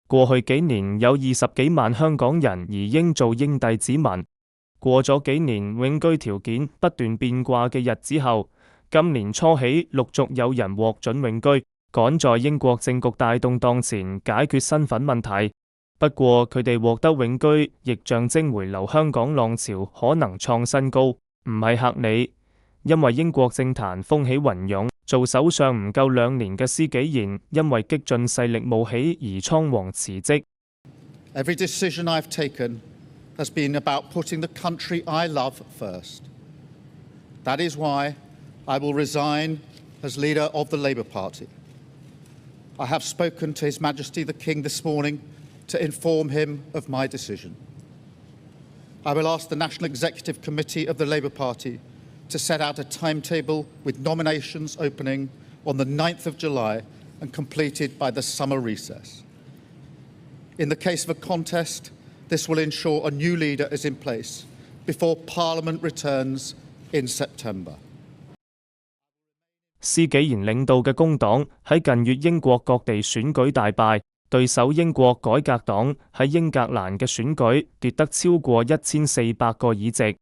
過去幾年有20幾萬香港人移英做英帝子民。過咗幾年永居條件不斷變卦嘅日子後，今年初起陸續有人獲准永居，趕在英國政局大動盪前解決身份問題。不過佢哋獲得永居，亦象徵回流香港浪潮可能創新高，唔係嚇你，因為英國政壇風起雲湧，做首相唔夠2年嘅施紀賢因為激進勢力冒起而倉皇辭職。Every decision I've taken has been about putting the country I love first. That is why I will resign as leader of the Labour Party. I have spoken to His Majesty the King this morning to inform him of my decision. I will ask the National Executive Committee of the Labour Party to set out a timetable with nominations opening on the 9th of July and completed by the summer recess. In the case of a contest, this will ensure a new leader is in place before Parliament returns in September. 施紀賢領導嘅工黨喺近月英國各地選舉大敗，對手英國改革黨喺英格蘭嘅選舉奪得超過1400個議席。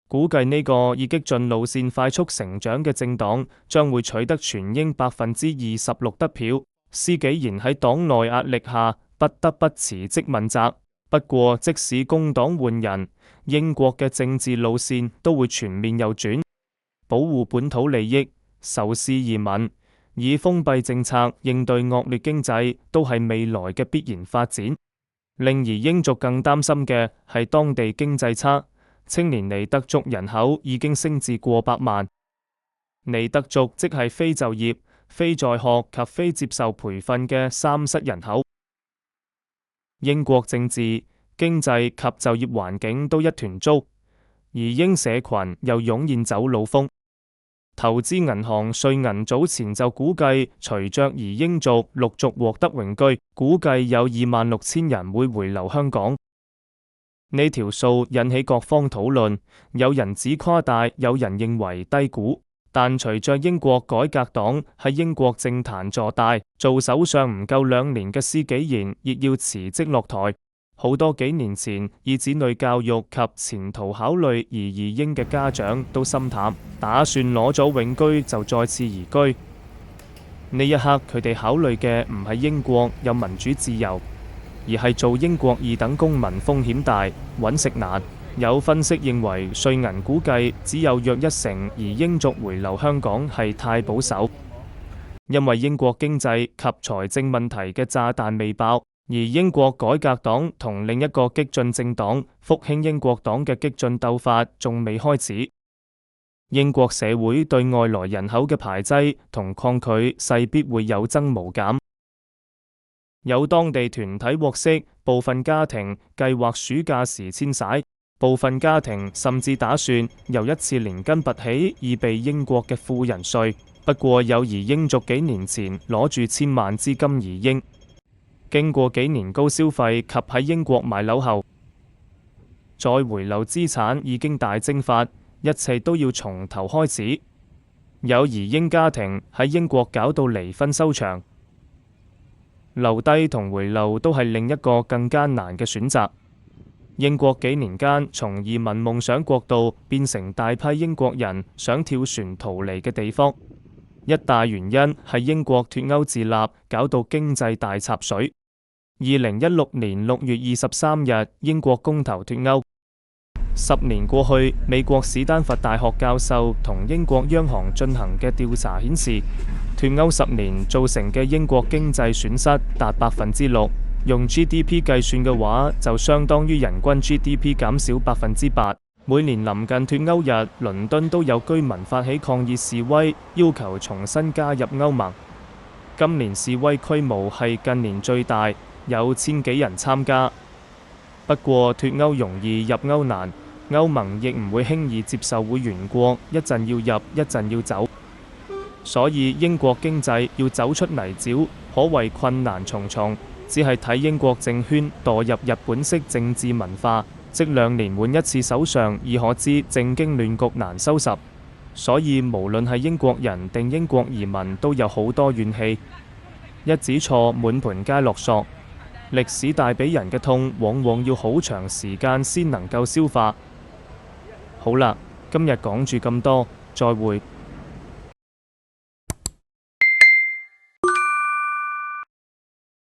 估計呢個以激進路線快速成長嘅政黨將會取得全英26%得票。施紀賢喺黨內壓力下不得不辭職問責。不過即使工黨換人，英國嘅政治路線都會全面右轉，保護本土利益、仇視移民、以封閉政策應對惡劣經濟都係未來嘅必然發展。令移英族更擔心嘅係當地經濟差，青年尼德族人口已經升至過百萬。尼德族即係非就業、非在學及非接受培訓嘅三失人口。英國政治、經濟及就業環境都一團糟，移英社群又湧現走佬風。投資銀行瑞銀早前就估計，隨着移英族陸續獲得永居，估計有26,000人會回流香港。呢條數引起各方討論，有人指誇大，有人認為低估。但隨着英國改革黨喺英國政壇坐大，做首相唔夠2年嘅施紀賢亦要辭職落台。好多幾年前以子女教育及前途考慮而移英嘅家長都心淡，打算攞咗永居就再次移居。呢一刻佢哋考慮嘅唔係英國有民主自由，而係做英國二等公民風險大，揾食難。有分析認為，瑞銀估計只有約1成移英族回流香港係太保守，因為英國經濟及財政問題嘅炸彈未爆，而英國改革黨同另一個激進政黨復興英國黨嘅激進鬥法仲未開始。英國社會對外來人口嘅排擠同抗拒勢必會有增無減。有當地團體獲悉，部分家庭計劃暑假時遷徙。部分家庭甚至打算由一次連根拔起以避英國嘅富人稅。不過有移英族幾年前攞住千萬資金移英，經過幾年高消費及喺英國買樓後，再回流資產已經大蒸發，一切都要從頭開始。有移英家庭喺英國搞到離婚收場，留低同回流都係另一個更艱難嘅選擇。英國幾年間從移民夢想國度變成大批英國人想跳船逃離嘅地方，一大原因係英國脫歐自立搞到經濟大插水。2016年6月23日，英國公投脫歐。10年過去，美國史丹佛大學教授同英國央行進行嘅調查顯示，脫歐10年造成嘅英國經濟損失達6%。用 GDP 計算嘅話，就相當於人均 GDP 減少8%。每年臨近脫歐日，倫敦都有居民發起抗議示威，要求重新加入歐盟。今年示威規模係近年最大，有1000幾人參加。不過脫歐容易入歐難，歐盟亦唔會輕易接受會員國一陣要入一陣要走，所以英國經濟要走出泥沼，可謂困難重重。只係睇英國政圈墮入日本式政治文化，即2年換一次首相，已可知政經亂局難收拾。所以無論係英國人定英國移民都有好多怨氣。一指錯滿盤皆落索。歷史帶俾人嘅痛，往往要好長時間先能夠消化。好啦，今日講住咁多，再會。